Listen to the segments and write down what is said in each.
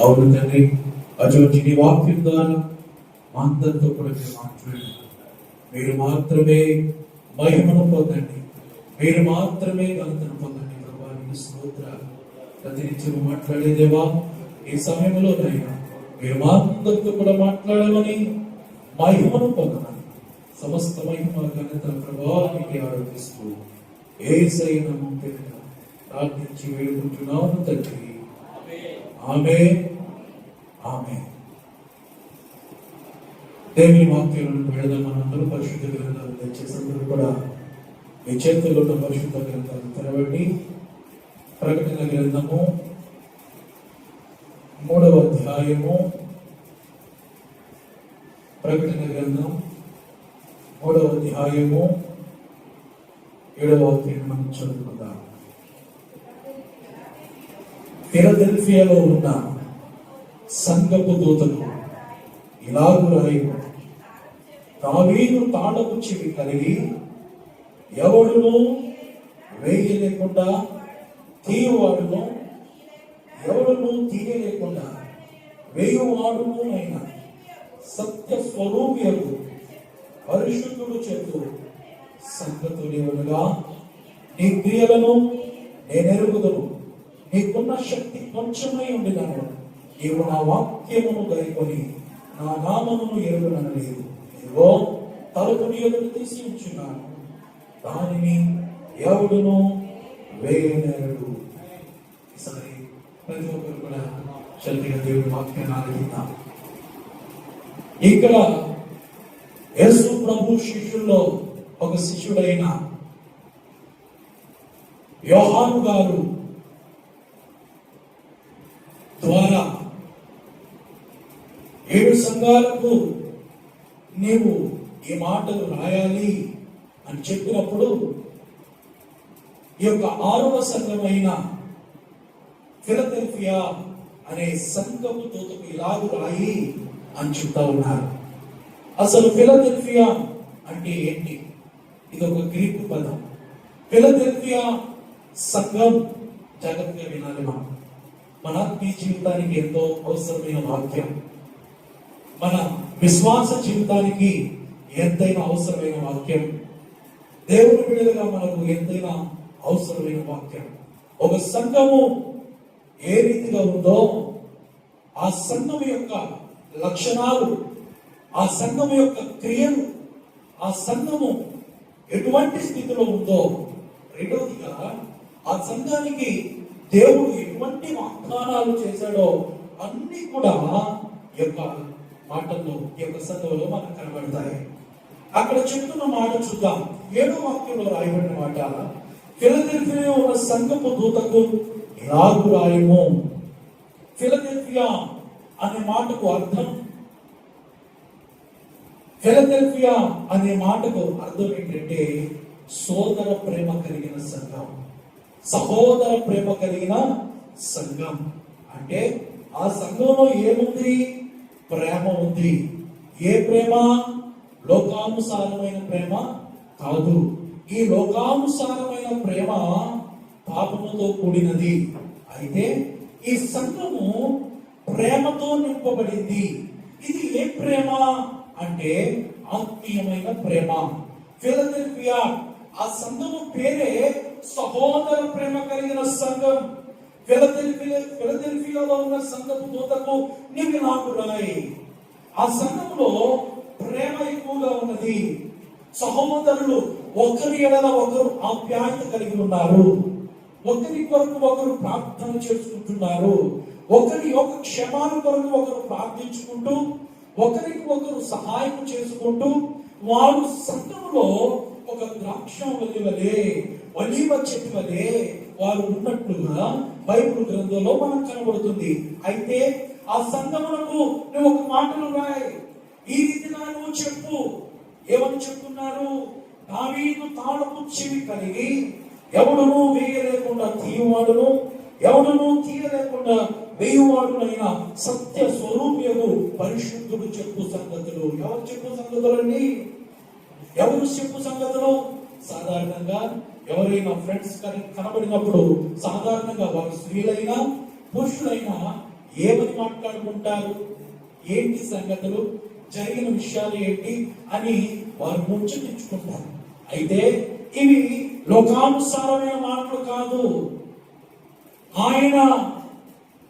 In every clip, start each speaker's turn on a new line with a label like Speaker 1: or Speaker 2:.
Speaker 1: అవును తండ్రి, అటువంటి నీ వాక్యం ద్వారా మా అందరితో కూడా మీరు మాట్లాడండి. మీరు మాత్రమే మహిమను పొందండి, మీరు మాత్రమే ఘనతను పొందండి. ప్రభువానికి స్తోత్రాలు. ప్రతినిత్యం మాట్లాడేదేవా ఈ సమయంలోనైనా మీరు మా అందరితో కూడా మాట్లాడమని, మహిమను పొందమని, సమస్త మహిమ ఘనత ప్రభావానికి ఆరోపిస్తూ యేసయ్య నామమున ప్రార్థించి వేడుకుంటున్నాము తండ్రి. ఆమేన్, ఆమేన్. దేవుని వాక్యాలను వెళదాం. మనందరూ పరిశుద్ధ గ్రంథాలు దయచేసి కూడా మీ చేతుల్లో ఉన్న పరిశుద్ధ గ్రంథాలు తెరవండి. ప్రకటన గ్రంథము 3వ అధ్యాయము, ప్రకటన గ్రంథం 3వ అధ్యాయము 7వ వాక్యాన్ని మనం చదువుకుందాం. ఫిలదెల్ఫియాలో ఉన్న సంఘపు దూతకు ఇలాగు రాయుము, దావీదు తాళపు చెవి కలిగి ఎవడును వేయలేకుండా తీయవాడును, ఎవడును తీయలేకుండా వేయువాడును అయిన సత్య స్వరూపియకు పరిశుద్ధుడు చేతు సంగతులేవనగా, నీ క్రియలను నేనెరుగుదును, నీకున్న శక్తి కొంచెమై ఉండినాను, నీవు నా వాక్యమును గైకొని నా నామమును ఎరుగుననలేదు. ఇదిగో తలుపుని ఎదురు తీసి ఉంచున్నాను, దానిని ఎవడును వేయలేడు. ఈసారి ప్రతి ఒక్కరు కూడా చల్లిగా దేవుడి వాక్యాన్ని ఆలోచిద్దాం. ఇక్కడ యేసు ప్రభు శిష్యుల్లో ఒక శిష్యుడైన యోహాను గారు ద్వారా 7 సంఘాలకు నీవు ఈ మాటలు రాయాలి అని చెప్పినప్పుడు, ఈ యొక్క 6వ సంఘమైన ఫిలదెల్ఫియా అనే సంఘపు దూతకు ఇలాగు రాయి అని చెప్తా ఉన్నారు. అసలు ఫిలదెల్ఫియా అంటే ఏంటి? ఇది ఒక గ్రీకు పదం. ఫిలదెల్ఫియా సంఘం జాగ్రత్తగా వినాలి. మన ఆత్మీయ జీవితానికి ఎంతో అవసరమైన వాక్యం, మన విశ్వాస జీవితానికి ఎంతైనా అవసరమైన వాక్యం, దేవుని బిడ్డలుగా మనకు ఎంతైనా అవసరమైన వాక్యం. ఒక సంఘము ఏ రీతిగా ఉందో, ఆ సంఘం యొక్క లక్షణాలు, ఆ సంఘం యొక్క క్రియలు, ఆ సంఘము ఎటువంటి స్థితిలో ఉందో, రెండవదిగా ఆ సంఘానికి దేవుడు ఎటువంటి వాగ్దానాలు చేశాడో అన్ని కూడా ఈ యొక్క మాటల్లో, ఈ యొక్క సంఘంలో మనకు కనబడతాయి. అక్కడ చెప్తున్న మాట చూద్దాం. 7వ వాక్యంలో రాయబడిన మాట, ఫిలదెల్ఫియాలో ఉన్న సంఘపు దూతకు ఇలాగు రాయము. ఫిలదెల్ఫియా అనే మాటకు అర్థం, ఫిలదెల్ఫియా అనే మాటకు అర్థం ఏంటంటే సోదర ప్రేమ కలిగిన సంఘం, సహోదర ప్రేమ కలిగిన సంఘం. అంటే ఆ సంఘంలో ఏముంది? ప్రేమ ఉంది. ఏ ప్రేమ? లోకానుసారమైన ప్రేమ కాదు. ఈ లోకానుసారమైన ప్రేమ పాపముతో కూడినది. అయితే ఈ సంఘము ప్రేమతో నింపబడింది. ఇది ఏ ప్రేమ అంటే ఆత్మీయమైన ప్రేమ. ఫిలదెల్ఫియా ఆ సంఘము పేరే సహోదర ప్రేమ కలిగిన సంఘం. ఫిలదెల్ఫియాలో ఉన్న సంఘపు దూతకు నీవు నాకు రాయి. ఆ సంఘంలో ప్రేమ ఎక్కువగా ఉన్నది. సహోదరులు ఒకరి ఎడల ఒకరు ఆప్యాయత కలిగి ఉన్నారు. ఒకరి కొరకు ఒకరు ప్రార్థన చేసుకుంటున్నారు. ఒకరి యొక్క క్షేమాల కొరకు ఒకరు ప్రార్థించుకుంటూ, ఒకరికి ఒకరు సహాయం చేసుకుంటూ, వారు సంఘములో ఒక ద్రాక్షవల్లి వలె, ఒలీవ చెట్టు వలె వారు ఉన్నట్లుగా బైబిల్ గ్రంథంలో మనకు కనబడుతుంది. అయితే ఆ సంఘములకు నువ్వు ఒక మాటలు రాయి. ఈ రీతిగా నువ్వు చెప్పు. ఏమని చెప్తున్నారు? దావీదు తాళపు చెవి కలిగి ఎవడును వేయలేకుండా తీయవాడును, ఎవడును తీయలేకుండా వేయువాడునైన సత్య స్వరూపియకు పరిశుద్ధుడు చెప్పు సంగతులు. ఎవరు చెప్పు సంగతులండి? ఎవరు చెప్పు సంగతులు? సాధారణంగా ఎవరైనా ఫ్రెండ్స్ కనబడినప్పుడు సాధారణంగా వారు స్త్రీలైనా పురుషులైనా ఏమని మాట్లాడుకుంటారు, ఏంటి సంగతులు, జరిగిన విషయాలు ఏంటి అని వారు ముచ్చటించుకుంటారు. అయితే ఇవి లోకానుసారమైన మాటలు కాదు. ఆయన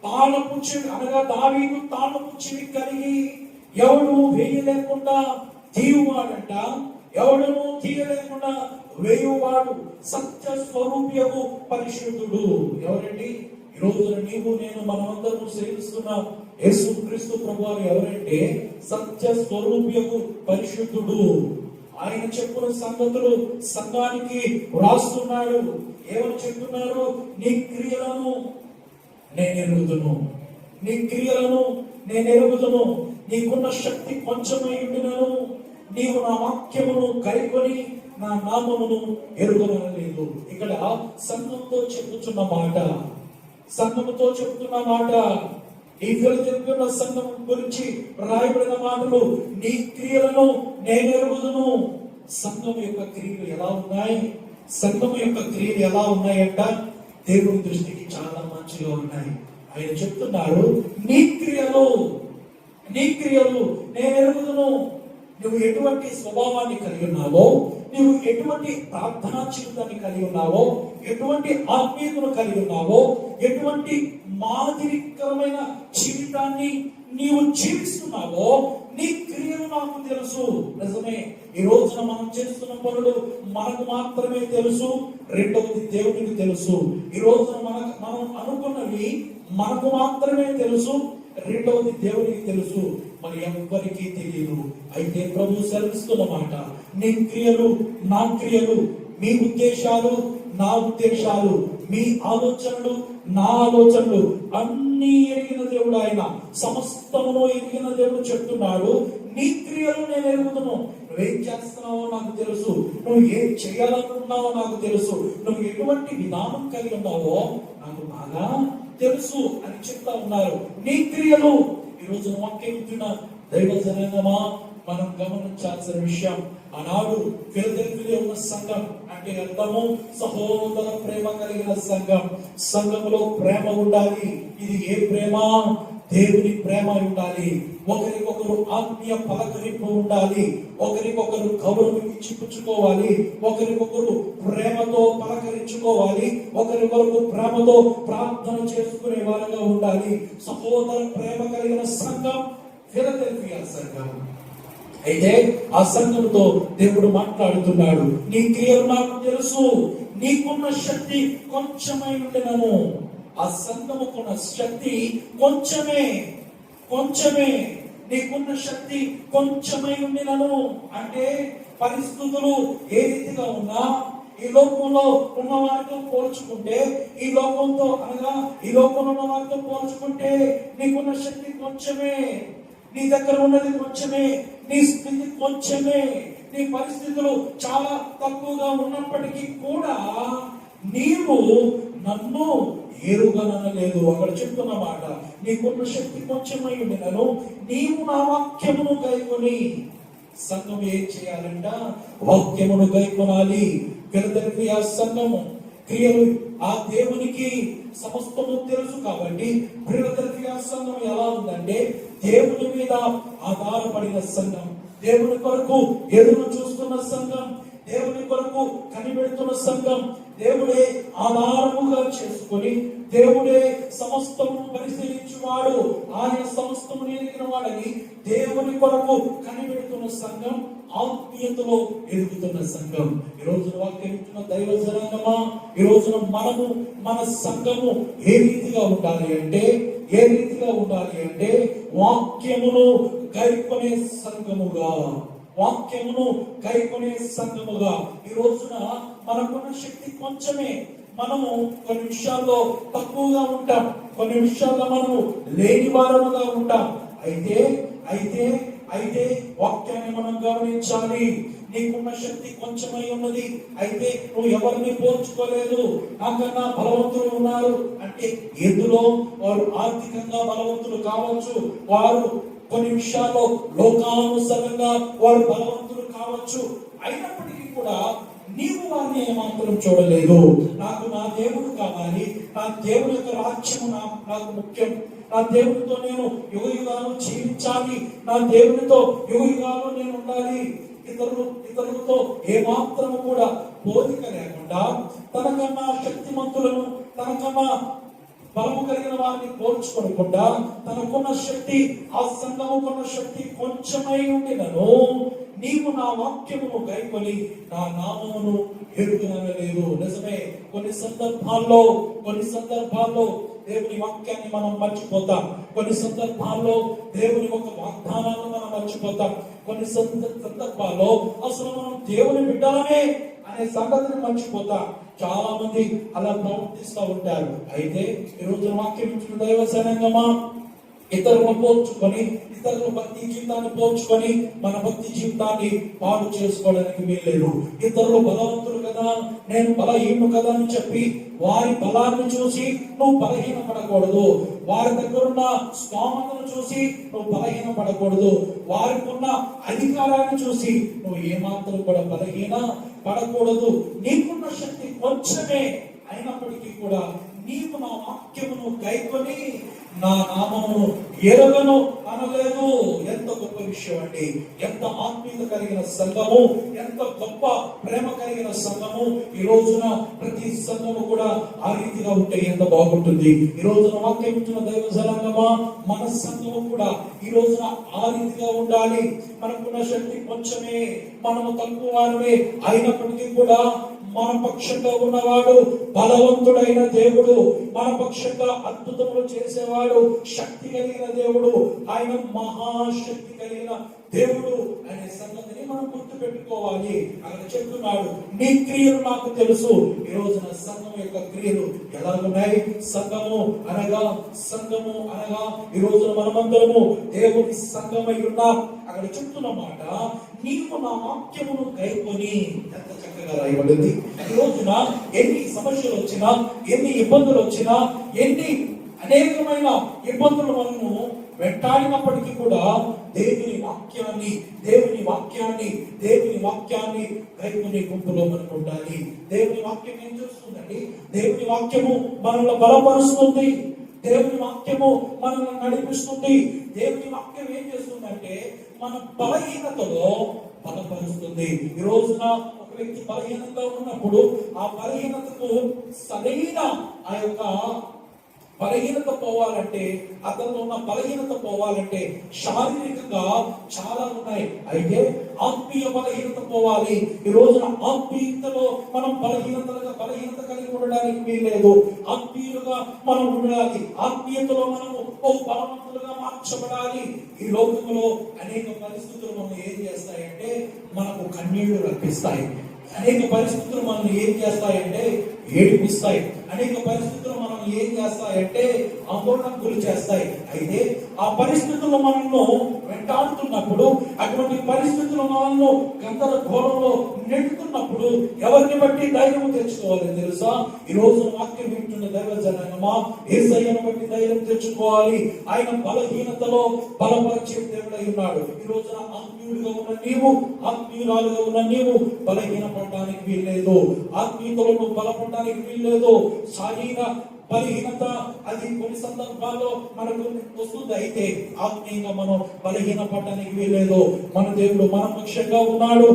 Speaker 1: తాళపు చెవి అనగా దావీదు తాళపు చెవి కలిగి ఎవడు వేయలేకుండా తీయువాడంట, ఎవడను తీయలేకుండా వేయువాడు సత్య స్వరూపియకు పరిశుద్ధుడు. ఎవరండి? ఈ రోజున నీవు నేను మనమందరూ సేవిస్తున్న యేసు క్రీస్తు ప్రభువారు ఎవరంటే సత్య స్వరూపియకు పరిశుద్ధుడు. ఆయన చెప్పిన సంగతులు సంఘానికి వ్రాస్తున్నాడు. ఏమని చెప్తున్నారు? నీ క్రియలను నేను ఎరుగుదును, నీ క్రియలను నేను ఎరుగుదును, నీకున్న శక్తి కొంచెమై ఉండినను నీవు నా వాక్యమును కైకొని నా నామమును ఎరుగనలేదు. ఇక్కడ సంఘంతో చెప్పుతున్న మాట, సంఘముతో చెప్తున్న మాట, ఈ ఫిలదెల్ఫియా సంఘం గురించి రాయబడిన మాటలు, నీ క్రియలను నేను ఎరుగుదును. సంఘం యొక్క క్రియలు ఎలా ఉన్నాయి? సంఘం యొక్క క్రియలు ఎలా ఉన్నాయంట? దేవుని దృష్టికి చాలా మంచిగా ఉన్నాయి. ఆయన చెప్తున్నారు, నీ క్రియలు నేను ఎరుగుదును. నువ్వు ఎటువంటి స్వభావాన్ని కలిగి ఉన్నావో, నువ్వు ఎటువంటి ప్రార్థనా జీవితాన్ని కలిగి ఉన్నావో, ఎటువంటి ఆత్మీయతను కలిగి ఉన్నావో, ఎటువంటి మాదిరికరమైన జీవితాన్ని నీవు జీవిస్తున్నావో, నీ క్రియలు నాకు తెలుసు. నిజమే, ఈ రోజున మనం చేస్తున్న పనులు మనకు మాత్రమే తెలుసు, రెండవది దేవునికి తెలుసు. ఈ రోజున మనం అనుకున్నవి మనకు మాత్రమే తెలుసు, రెండవది దేవునికి తెలుసు, మరి ఎవ్వరికీ తెలియదు. అయితే ప్రభు సెలవిస్తున్న మాట, నీ క్రియలు నా క్రియలు, మీ ఉద్దేశాలు నా ఉద్దేశాలు, మీ ఆలోచనలు నా ఆలోచనలు అన్ని ఎరిగిన దేవుడు ఆయన, సమస్తమును ఎరిగిన దేవుడు చెప్తున్నాడు, నీ క్రియలు నేను ఎరుగుదును. నువ్వేం చేస్తున్నావో నాకు తెలుసు, నువ్వు ఏం చేయాలనుకున్నావో నాకు తెలుసు, నువ్వు ఎటువంటి విధానం కలిగి ఉన్నావో నాకు బాగా తెలుసు అని చెప్తా ఉన్నారు. నీ క్రియలు. ఈ రోజు వాక్యం వింటున్న దైవ జనాంగమా, మనం గమనించాల్సిన విషయం, ఆనాడు ఫిలదెల్ఫియాలో ఉన్న సంఘం అంటే అర్థము సహోదర ప్రేమ కలిగిన సంఘం. సంఘములో ప్రేమ ఉండాలి. ఇది ఏ ప్రేమ? దేవుని ప్రేమ ఉండాలి. ఒకరికొకరు ఆత్మీయ పలకరింపు ఉండాలి. ఒకరికొకరు గౌరవం ఇచ్చిపుచ్చుకోవాలి. ఒకరికొకరు ప్రేమతో పలకరించుకోవాలి. ఒకరికొకరు ప్రేమతో ప్రార్థన చేసుకునే వారుగా ఉండాలి. సహోదర ప్రేమ కలిగిన సంఘం ఫిలదెల్ఫియా సంఘం. అయితే ఆ సంఘంతో దేవుడు మాట్లాడుతున్నాడు, నీ క్రియలు నాకు తెలుసు, నీకున్న శక్తి కొంచెమై ఉండినను. ఆ సంఘముకున్న శక్తి కొంచెమే, నీకున్న శక్తి కొంచెమై ఉండినను. అంటే పరిస్థితులు ఏ రీతిగా ఉన్నా, ఈ లోకంలో ఉన్న వారితో పోల్చుకుంటే, ఈ లోకంతో అనగా ఈ లోకంలో ఉన్న వారితో పోల్చుకుంటే నీకున్న శక్తి కొంచెమే, నీ దగ్గర ఉన్నది కొంచెమే, నీ స్థితి కొంచెమే, నీ పరిస్థితులు చాలా తక్కువగా ఉన్నప్పటికీ కూడా నీవు నన్ను ఎరుగనలేదు. అక్కడ చెప్తున్న మాట, నీకున్న శక్తి కొంచెమై ఉండినను నీవు నా వాక్యమును గైకొని. సంఘం ఏం చేయాలంట? వాక్యమును గైకొనాలి. ఫిలదెల్ఫియా సంఘము క్రియలు ఆ దేవునికి సమస్తము తెలుసు కాబట్టి ఫిలదెల్ఫియా సంఘం ఎలా ఉందంటే దేవుని మీద ఆధారపడిన సంఘం, దేవుని కొరకు ఎదురు చూస్తున్న సంఘం, దేవుని కొరకు కనిపెడుతున్న సంఘం, దేవుడే ఆధారముగా చేసుకొని దేవుడే సమస్తము పరిశీలించువాడు, ఆయన సమస్తము ఎరిగిన వాడని దేవుని కొరకు కనిపెడుతున్న సంఘం, ఆత్మీయతలో ఎదుగుతున్న సంఘం. ఈ రోజున వాక్యం వింటున్న దైవ జనాంగమా, ఈ రోజున మనము మన సంఘము ఏ రీతిగా ఉండాలి అంటే వాక్యమును గైకొనే సంఘముగా, వాక్యమును గైకొనే సంఘముగా. ఈ రోజున మనకున్న శక్తి కొంచెమే. మనము కొన్ని విషయాల్లో తక్కువగా ఉంటాం, కొన్ని విషయాల్లో మనము లేని వారముగా ఉంటాం. అయితే వాక్యాన్ని మనం గమనించాలి. నీకున్న శక్తి కొంచెమై ఉన్నది. అయితే నువ్వు ఎవరిని పోల్చుకోలేదు. నాకన్నా బలవంతులు ఉన్నారు అంటే ఎందులో? వారు ఆర్థికంగా బలవంతులు కావచ్చు, వారు కొన్ని విషయాల్లో లోకానుసారంగా వారు బలవంతులు కావచ్చు. అయినప్పటికీ కూడా నీవు వారిని ఏమాత్రం చూడలేదు. నాకు నా దేవుడు కావాలి, నా దేవుని యొక్క రాజ్యము నాకు ముఖ్యం, నా దేవునితో నేను యుగ యుగాలు జీవించాలి, నా దేవునితో యుగ యుగాలు నేను ఉండాలి. ఇతరులతో ఏమాత్రము కూడా పోలిక లేకుండా తనకన్నా శక్తిమంతులను, తనకన్నా బలము కలిగిన వారిని పోల్చుకోకుండా తనకున్న శక్తి, ఆ సంఘముకున్న శక్తి కొంచెమై ఉండినను నీవు నా వాక్యమును గైకొని నా నామమును ఎరుగునలేదు. నిజమే, కొన్ని సందర్భాల్లో దేవుని వాక్యాన్ని మనం మర్చిపోతాం, కొన్ని సందర్భాల్లో దేవుని ఒక వాగ్దానాలను మనం మర్చిపోతాం, కొన్ని సందర్భాల్లో అసలు మనం దేవుని బిడ్డలమే అనే సంగతిని మర్చిపోతాం. చాలా మంది అలా ప్రవర్తిస్తూ ఉంటారు. అయితే ఈ రోజు వాక్యం ఇచ్చిన దైవ జనాంగమా, ఇతరులను పోల్చుకొని, ఇతరుల భక్తి జీవితాన్ని పోల్చుకొని మన భక్తి జీవితాన్ని పాడు చేసుకోవడానికి వీల్లేదు. ఇతరులు బలవంతులు కదా, నేను బలహీను కదా అని చెప్పి వారి బలాన్ని చూసి నువ్వు బలహీన పడకూడదు. వారి దగ్గరున్న స్తోమతను చూసి నువ్వు బలహీన పడకూడదు. వారికి ఉన్న అధికారాన్ని చూసి నువ్వు ఏమాత్రం కూడా బలహీన పడకూడదు. నీకున్న శక్తి కొంచెమే అయినప్పటికీ కూడా నీవు నా వాక్యమును గైకొని నా నామమును ఎరగను అనలేదు. ఎంత గొప్ప విషయం అండి! ఎంత ఆత్మీయత కలిగిన సంఘము, ఎంత గొప్ప ప్రేమ కలిగిన సంఘము! ఈ రోజున ప్రతి సంఘము కూడా ఆ రీతిగా ఉంటే ఎంత బాగుంటుంది. ఈ రోజున వాక్యం ఇచ్చిన దైవ జనాంగమా, మన సంఘము కూడా ఈ రోజున ఆ రీతిగా ఉండాలి. మనకున్న శక్తి కొంచెమే, మనము తక్కువ వారమే అయినప్పటికీ కూడా మన పక్షంగా ఉన్నవాడు బలవంతుడైన దేవుడు, మన పక్షంగా అద్భుతములు చేసేవాడు శక్తి కలిగిన దేవుడు, ఆయన మహాశక్తి కలిగిన దేవుడు అనే సంగతిని మనం గుర్తు పెట్టుకోవాలి. అక్కడ చెప్తున్నాడు, నీ క్రియలు నాకు తెలుసు. ఈ రోజున సంఘం యొక్క క్రియలు ఎలా ఉన్నాయి? సంఘము అనగా ఈ రోజున మనమందరము దేవుని సంఘమై ఉన్నాం. అక్కడ చెప్తున్న మాట, నీవు నా వాక్యమును గైకొని. ఎంత చక్కగా రాయబడింది! ఈ రోజున ఎన్ని సమస్యలు వచ్చినా, ఎన్ని ఇబ్బందులు వచ్చినా, ఎన్ని అనేకమైన ఇబ్బందులు మనము వెంటాడినప్పటికీ కూడా దేవుని వాక్యాన్ని గైకొని గుంపులో మనం ఉండాలి. దేవుని వాక్యం ఏం చేస్తుందండి? దేవుని వాక్యము మనల్ని బలపరుస్తుంది, దేవుని వాక్యము మనల్ని నడిపిస్తుంది. దేవుని వాక్యం ఏం చేస్తుందంటే మన బలహీనతలో బలపరుస్తుంది. ఈ రోజున ఒక వ్యక్తి బలహీనంగా ఉన్నప్పుడు ఆ బలహీనతకు సరైన ఆ యొక్క బలహీనత పోవాలంటే, అతనిలో ఉన్న బలహీనత పోవాలంటే శారీరకంగా చాలా ఉన్నాయి. అయితే ఆత్మీయ బలహీనత పోవాలి. ఈ రోజున ఆత్మీయతలో మనం బలహీనత కలిగి ఉండడానికి వీల్లేదు. ఆత్మీయులుగా మనం ఉండాలి. ఆత్మీయతలో మనము బలవంతులుగా మార్చబడాలి. ఈ లోకంలో అనేక పరిస్థితులు మనం ఏం చేస్తాయంటే మనకు కన్నీళ్లు రప్పిస్తాయి. అనేక పరిస్థితులు మనం ఏం చేస్తాయంటే ఏడిపిస్తాయి. అనేక పరిస్థితులు మనం ఏం చేస్తాయంటే ఆందోళనకు గురి చేస్తాయి. అయితే ఆ పరిస్థితులు మనల్ని వెంటాడుతున్నప్పుడు, అటువంటి పరిస్థితులు మనల్ని గందరగోళంలో నెట్టుతున్నప్పుడు ఎవరిని బట్టి ధైర్యం తెచ్చుకోవాలి తెలుసా? ఈ రోజు వాక్యం వింటున్న దైవ జనాంగమా, యేసయ్యను బట్టి ధైర్యం తెచ్చుకోవాలి. ఆయన బలహీనతలో బలపరిచే దేవుడై ఉన్నాడు. ఈ రోజున ఆత్మీయుడిగా ఉన్న నీవు, ఆత్మీయురాలుగా ఉన్న నీవు బలహీన పడడానికి వీల్లేదు. ఆత్మీయతలో నువ్వు బలపడడానికి వీల్లేదు. శారీర బలహీనత అది కొన్ని సందర్భాల్లో మనకు వస్తుంది. అయితే ఆత్మీయంగా మనం బలహీన పడడానికి వీల్లేదు. మన దేవుడు మన పక్షంగా ఉన్నాడు,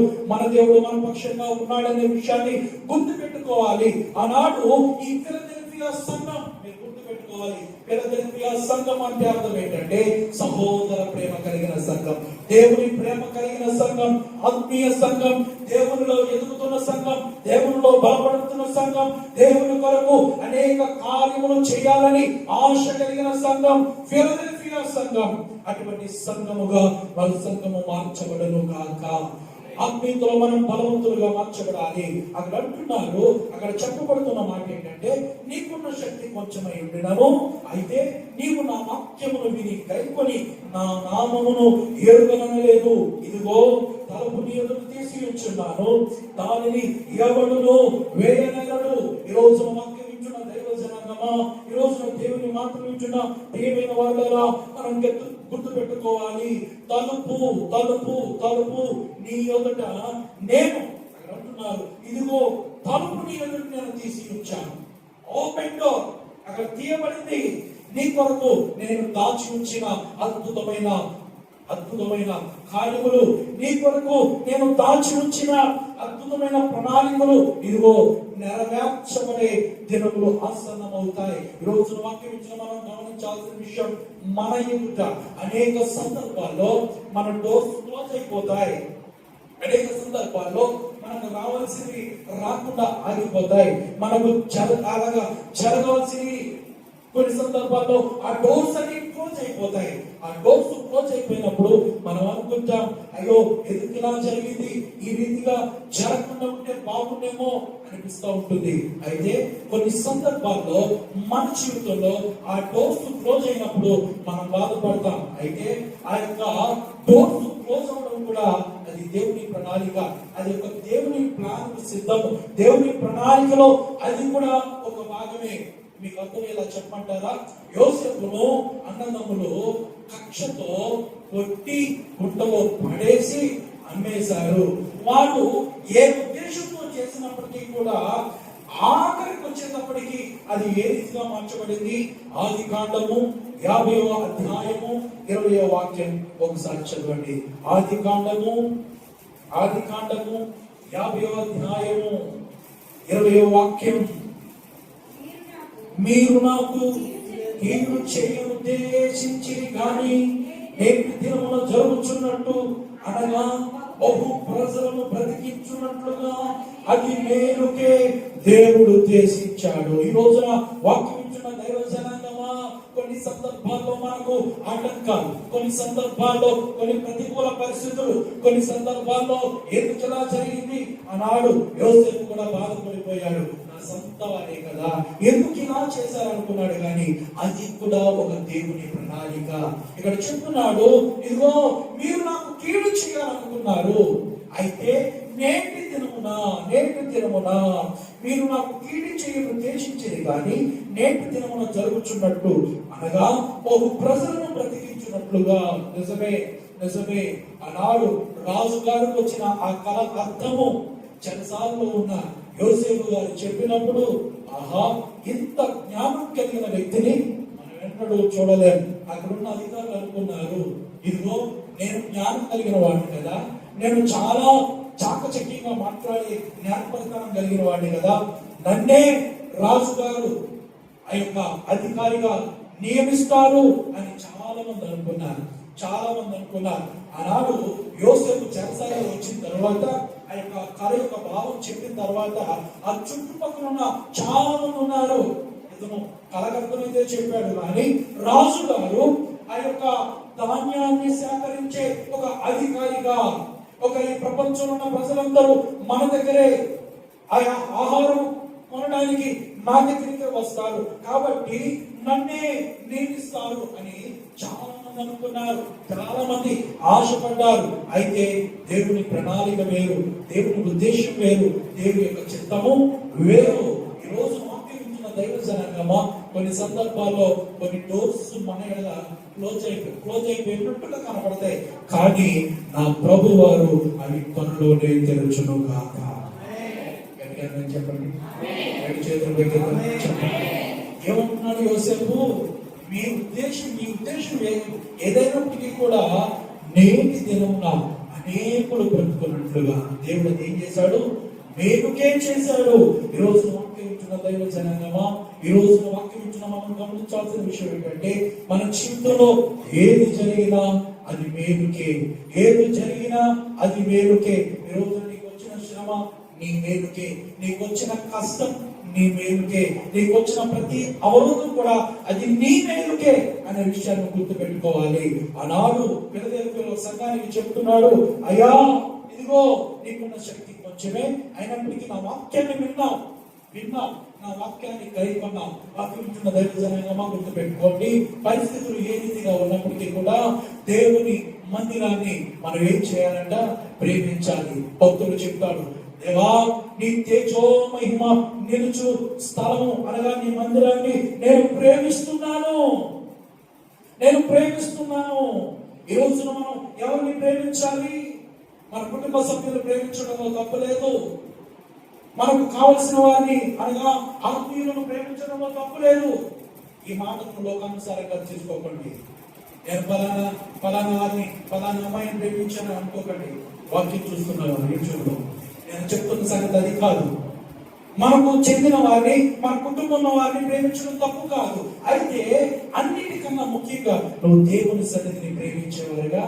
Speaker 1: అనే విషయాన్ని గుర్తు పెట్టుకోవాలి. ఆనాడు ఈ ఫిలదెల్ఫియా సంఘం మీరు గుర్తు పెట్టుకోవాలి. ఫిలదెల్ఫియా సంఘం అంటే అర్థం ఏంటంటే సహోదర ప్రేమ కలిగిన సంఘం, దేవుని ప్రేమ కలిగిన సంఘం, ఆత్మీయ సంఘం, దేవునిలో ఎదుగుతున్న సంఘం, దేవునిలో బలపడుతున్న సంఘం, దేవుని కొరకు అనేక కార్యములు చేయాలని ఆశ కలిగిన సంఘం ఫిలదెల్ఫియా సంఘం. అటువంటి సంఘముగా మన సంఘము మార్చబడను కాక. ఆత్మీయతలో మనం బలవంతులుగా మార్చబడాలి. అక్కడ అంటున్నారు, అక్కడ చెప్పబడుతున్న మాట ఏంటంటే నీకున్న శక్తి కొంచెమై ఉండినను, అయితే నీవు నా వాక్యమును విని గైకొని నా నామమును ఎరుగనలేదు. ఇదిగో తలుపు నీ ఎదుట తీసి ఉంచున్నాను, దానిని ఎవడును వేయనెరడు. ఈ రోజు వాక్యం వింటున్న దైవ జనాంగమా, ఈ రోజున దేవుని మాటలు వింటున్న ప్రియమైన వాళ్ళరా, మనం గుర్తు పెట్టుకోవాలి. తలుపు నీ ఎదుట నేను అంటున్నారు, ఇదిగో తలుపు నీ ఎదురు నేను తీసి ఉంచాను. ఓపెన్ డోర్ అక్కడ తీయబడింది. నీ కొరకు నేను దాచి ఉంచిన అద్భుతమైన కార్యములు, నీ కొరకు నేను దాచి ఉంచిన అద్భుతమైన ప్రణాళికలు ఇదిగో నెరవేర్చబడే దినములు ఆసన్నమవుతాయి. ఈ రోజున వాక్యం ఇచ్చిన మనం గమనించాల్సిన విషయం, మన ఎదుట అనేక సందర్భాల్లో మన డోర్స్ క్లోజ్ అయిపోతాయి. అనేక సందర్భాల్లో మనకు రావాల్సినవి రాకుండా ఆగిపోతాయి. మనకు అలాగా జరగాల్సినవి కొన్ని సందర్భాల్లో ఆ డోర్స్ అన్ని క్లోజ్ అయిపోతాయి. ఆ డోర్స్ క్లోజ్ అయిపోయినప్పుడు మనం అనుకుంటాం, అయ్యో ఎందుకు ఇలా జరిగింది, ఈ రీతిగా జరగకుండా ఉంటే బాగుండేమో అనిపిస్తూ ఉంటుంది. అయితే కొన్ని సందర్భాల్లో మన జీవితంలో ఆ డోర్స్ క్లోజ్ అయినప్పుడు మనం బాధపడతాం. అయితే ఆ యొక్క డోర్స్ క్లోజ్ అవడం కూడా అది దేవుని ప్రణాళిక, అది ఒక దేవుని ప్లాన్ సిద్ధం, దేవుని ప్రణాళికలో అది కూడా ఒక భాగమే. మీకు అర్థమయ్యేలా చెప్పమంటారా? యోసేపును అన్నదమ్ములు కక్షతో కొట్టి గుంటలో పడేసి అమ్మేశారు. వారు ఏ ఉద్దేశంతో చేసినప్పటికీ కూడా ఆఖరికి వచ్చేటప్పటికి అది ఏ రీతిగా మార్చబడింది? ఆదికాండము 50వ అధ్యాయము 20వ వాక్యం ఒకసారి చదవండి. ఆదికాండము 50వ అధ్యాయము 20వ వాక్యం. మీరు నాకు కీడు చేయనుద్దేశించిరి గాని నేటి దినమున జరుగుచున్నట్టు అనగా బహు ప్రజలను బ్రతికించున్నట్లుగా అది మేలుకే దేవుడు ఉద్దేశించాడు. ఈ రోజున వాక్యం ఇచ్చిన దైవ జనాంగమా, కొన్ని సందర్భాల్లో మనకు ఆటంకాలు, కొన్ని సందర్భాల్లో కొన్ని ప్రతికూల పరిస్థితులు, కొన్ని సందర్భాల్లో ఎందుకు ఇలా జరిగింది అన్నాడు. యోసేపు కూడా బాధపడిపోయాడు. నా సొంత వారే కదా, ఎందుకు ఇలా చేశారనుకున్నాడు. కానీ అది కూడా ఒక దేవుని ప్రణాళిక. ఇక్కడ చెప్తున్నాడు, ఇదిగో మీరు నాకు కీడు చేయాలనుకున్నారు, అయితే నేటి దినమున మీరు నాకు కీడు చేయను ఉద్దేశించేది కానీ నేటి దినమున జరుగుచున్నట్టు అనగా బహు ప్రజలను బ్రతికించున్నట్లుగా. నిజమే ఆనాడు రాజు గారికి వచ్చిన ఆ కళ అర్థము చెరసాలలో ఉన్న యోసేపు గారు చెప్పినప్పుడు, ఆహా, ఇంత జ్ఞానం కలిగిన వ్యక్తిని మనం ఎన్నడూ చూడలేం. అక్కడున్న అధికారులు అనుకున్నారు, ఇదిగో నేను జ్ఞానం కలిగిన వాడిని కదా, నేను చాలా చాకచక్యంగా మాట్లాడే జ్ఞానపరికరం కలిగిన వాడిని కదా, నన్నే రాజుగారు ఆ యొక్క అధికారిగా నియమిస్తారు అని చాలా మంది అనుకున్నారు. ఆనాడు యోసేపు చెరసాలలో వచ్చిన తర్వాత ఆ యొక్క కళ యొక్క భావం చెప్పిన తర్వాత ఆ చుట్టుపక్కల ఉన్న చాలా మంది ఉన్నారు. ఇతను కలగర్థమైతే చెప్పాడు కానీ రాజు గారు ఆ యొక్క ధాన్యాన్ని సేకరించే ఒక అధికారిగా, ఒక ఈ ప్రపంచంలో ఉన్న ప్రజలందరూ మన దగ్గరే ఆయా ఆహారం కొనడానికి నా దగ్గరికి వస్తారు కాబట్టి నన్నే నియమిస్తారు అని చాలా మంది అనుకున్నారు, చాలా మంది ఆశపడ్డారు. అయితే దేవుని ప్రణాళిక వేరు, దేవుని ఉద్దేశం వేరు, దేవుని యొక్క చిత్తము వేరు. ఈ రోజు వాక్యించిన దైవ జనాంగమా, కొన్ని సందర్భాల్లో కొన్ని డోర్స్ మన క్లోజ్ అయిపోయినట్టుగా కనపడతాయి, కానీ నా ప్రభు వారు అవి త్వరలోనే తెరచును కాక. చెప్పండి, చేతులు చెప్పండి. ఏమంటున్నాడు యోసేపు? మీ ఉద్దేశం ఏదైనప్పటికీ కూడా నేటి దినమున అనేకులు బ్రతుకున్నట్లుగా దేవుడు ఏం చేశాడు? మేలుకే చేశాడు. ఈ రోజు వాక్యం ఇచ్చిన దైవ జనాంగమా, ఈ రోజు వాక్యం ఇచ్చిన మనం గమనించాల్సిన విషయం ఏంటంటే, మన జీవితంలో ఏది జరిగినా అది మేలుకే, ఏది జరిగినా అది మేలుకే. ఈ రోజు నీకు వచ్చిన శ్రమ నీ మేలుకే, నీకు వచ్చిన కష్టం నీ మేలుకే, నీకు వచ్చిన ప్రతి అవరోధం కూడా అది నీ మేలుకే అనే విషయాన్ని గుర్తు పెట్టుకోవాలి. ఆనాడు ఫిలదెల్ఫియా సంఘానికి చెప్తున్నాడు, అయ్యా ఇదిగో నీకున్న శక్తి కొంచెమే, అయినప్పటికీ నా వాక్యాన్ని విన్నాం, నా వాక్యాన్ని కైకొన్నాం. వాక్యం ఇచ్చిన దైవ జనాంగమా, గుర్తు పెట్టుకోండి, పరిస్థితులు ఏ రీతిగా ఉన్నప్పటికీ కూడా దేవుని మందిరాన్ని మనం ఏం చేయాలంట? ప్రేమించాలి. భక్తుడు చెప్తాడు, దేవా నీ తేజో మహిమ నిలుచు స్థలము అనగా నీ మందిరాన్ని నేను ప్రేమిస్తున్నాను. ఈ రోజున మనం ఎవరిని ప్రేమించాలి? మన కుటుంబ సభ్యులు ప్రేమించడంలో తప్పలేదు. మనకు కావలసిన వారిని అనగా ఆత్మీయులను ప్రేమించడంలో తప్పు లేదు. ఈ మాటను లోకానుసారంగా తీసుకోకండి. నేను ఫలానా వారిని ఫలానా అమ్మాయిని ప్రేమించాను అనుకోకండి. వాక్యం చూస్తున్నాను యూట్యూబ్లో. నేను చెప్తున్న సంగతి అది కాదు. మనకు చెందిన వారిని, మన కుటుంబంలో వారిని ప్రేమించడం తప్పు కాదు. అయితే అన్నిటికన్నా ముఖ్యంగా నువ్వు దేవుని సన్నిధిని ప్రేమించేవారుగా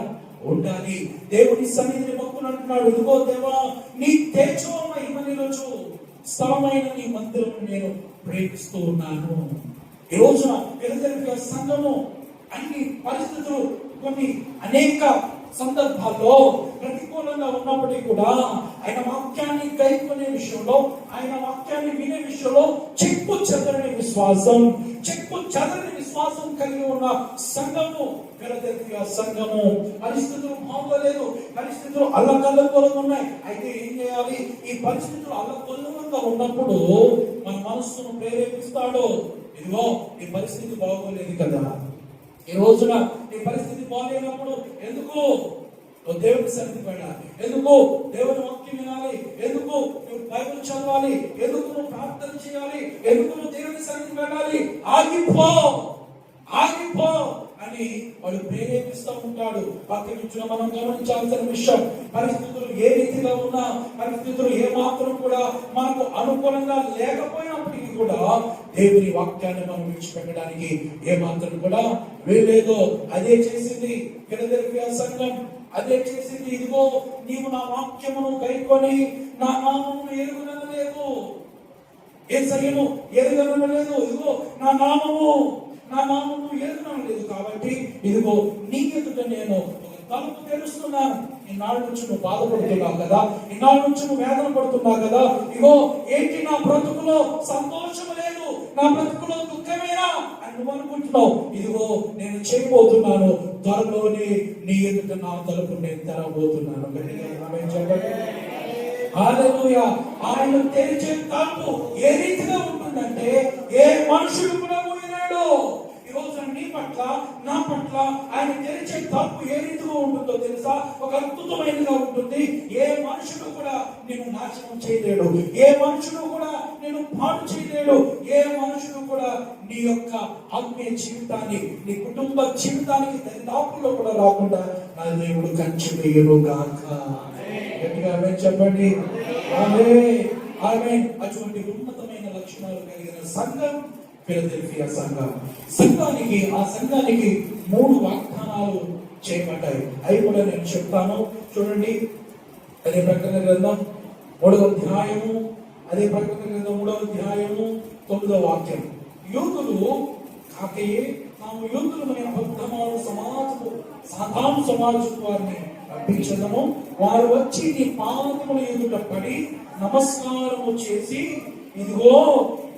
Speaker 1: ఉండాలి. దేవుని సన్నిధిని భక్తులు అంటున్నాడు, ఇదిగో దేవా నీ తేజో మహిమనిలో స్థలమైన నీ మందిరం నేను ప్రేమిస్తూ ఉన్నాను. ఈ రోజున ఫిలదెల్ఫియా సంఘము అన్ని పరిస్థితులు కొన్ని అనేక సందర్భాల్లో ప్రతికూలంగా ఉన్నప్పటికీ కూడా ఆయన వాక్యాన్ని గైకొనే విషయంలో, ఆయన వాక్యాన్ని వినే విషయంలో చెక్కు చెదరని విశ్వాసం కలిగి ఉన్న సంఘము ఫిలదెల్ఫియా సంఘము. పరిస్థితులు బాగోలేదు, పరిస్థితులు అల్లకల్లోలంగా ఉన్నాయి. అయితే ఏం చేయాలి? ఈ పరిస్థితులు అల్లకల్లోలంగా ఉన్నప్పుడు మన మనస్సును ప్రేరేపిస్తాడు. ఇదిగో ఈ పరిస్థితి బాగోలేదు కదా, ఈ రోజున నీ పరిస్థితి బాగాలేనప్పుడు ఎందుకు నువ్వు దేవుని సన్నిధికి వెళ్ళాలి? ఎందుకు దేవుని వాక్యం వినాలి? ఎందుకు నువ్వు బైబిల్ చదవాలి? ఎందుకు నువ్వు ప్రార్థన చేయాలి? ఎందుకు నువ్వు దేవుని సన్నిధికి వెళ్ళాలి? ఆగిపో అని వాడు ప్రేరేపిస్తూ ఉంటాడు. వాక్యం ఇచ్చిన మనం గమనించాల్సిన విషయం, పరిస్థితులు ఏ రీతిగా ఉన్నా, పరిస్థితులు ఏ మాత్రం కూడా మనకు అనుకూలంగా లేకపోయినప్పటికీ కూడా దేవుని వాక్యాన్ని మనం విడిచిపెట్టడానికి ఏ మాత్రం కూడా వీల్లేదు. అదే చేసింది ఫిలదెల్ఫియా సంఘం, అదే చేసింది. ఇదిగో నీవు నా వాక్యమును గైకొని నా నామమును ఎరుగనలేదు, యేసయ్యను ఎరుగనలేదు. ఇదిగో నా నామము ఎరుగడం లేదు. కాబట్టి ఇదిగో నీ ఎదుట నేను తలుపు తెరుస్తున్నాను. ఇన్నాళ్ళ నుంచి నువ్వు బాధపడుతున్నావు కదా, ఇన్నాళ్ళ నుంచి నువ్వు వేదన పడుతున్నావు కదా, ఇగో ఏంటి నా బ్రతుకులో సంతోషం లేదు, నా బ్రతుకులో దుఃఖమేనా అని నువ్వు అనుకుంటున్నావు. ఇదిగో నేను చేయబోతున్నాను, త్వరలోనే నీ ఎదుట నా తలుపు నేను తెరవబోతున్నాను. హల్లెలూయా. ఆయన తెరిచే తలుపు ఏ రీతిగా ఉంటుందంటే ఏ మనుషుడు కూడా ఊయలేడు. ఈ రోజు నీ పట్ల, నా పట్ల ఆయన తెరిచే తలుపు ఏ రీతిగా ఉంటుందో తెలుసా? ఒక అద్భుతమైనదిగా ఉంటుంది. ఏ మనుషుడు కూడా నేను నాశనం చేయలేడు, ఏ మనుషుడు కూడా నేను పాడు చేయలేడు, ఏ మనుషుడు కూడా నీ యొక్క ఆత్మీయ జీవితాన్ని, నీ కుటుంబ జీవితానికి దరిదాపుల్లో కూడా రాకుండా నా దేవుడు కంచె వేయును గాక. గట్టిగా చెప్పండి ఆమేన్. అటువంటి ఉన్నతమైన లక్షణాలు కలిగిన సంఘం ఫిలదెల్ఫియా సంఘం. ఆ సంఘానికి 3 వాగ్దానాలు చేయబడ్డాయి. అవి కూడా నేను చెప్తాను చూడండి. అదే ప్రకటన గ్రంథం 3వ అధ్యాయము, అదే ప్రకటన గ్రంథం 3వ అధ్యాయము 9వ వాక్యం. యూదులు కాకయే తాము యూదులమని అబద్ధమాడు సాతాను సమాజపు వారిని రప్పించదము. వారు వచ్చి నీ పాదముల ఎదుట పడి నమస్కారము చేసి, ఇదిగో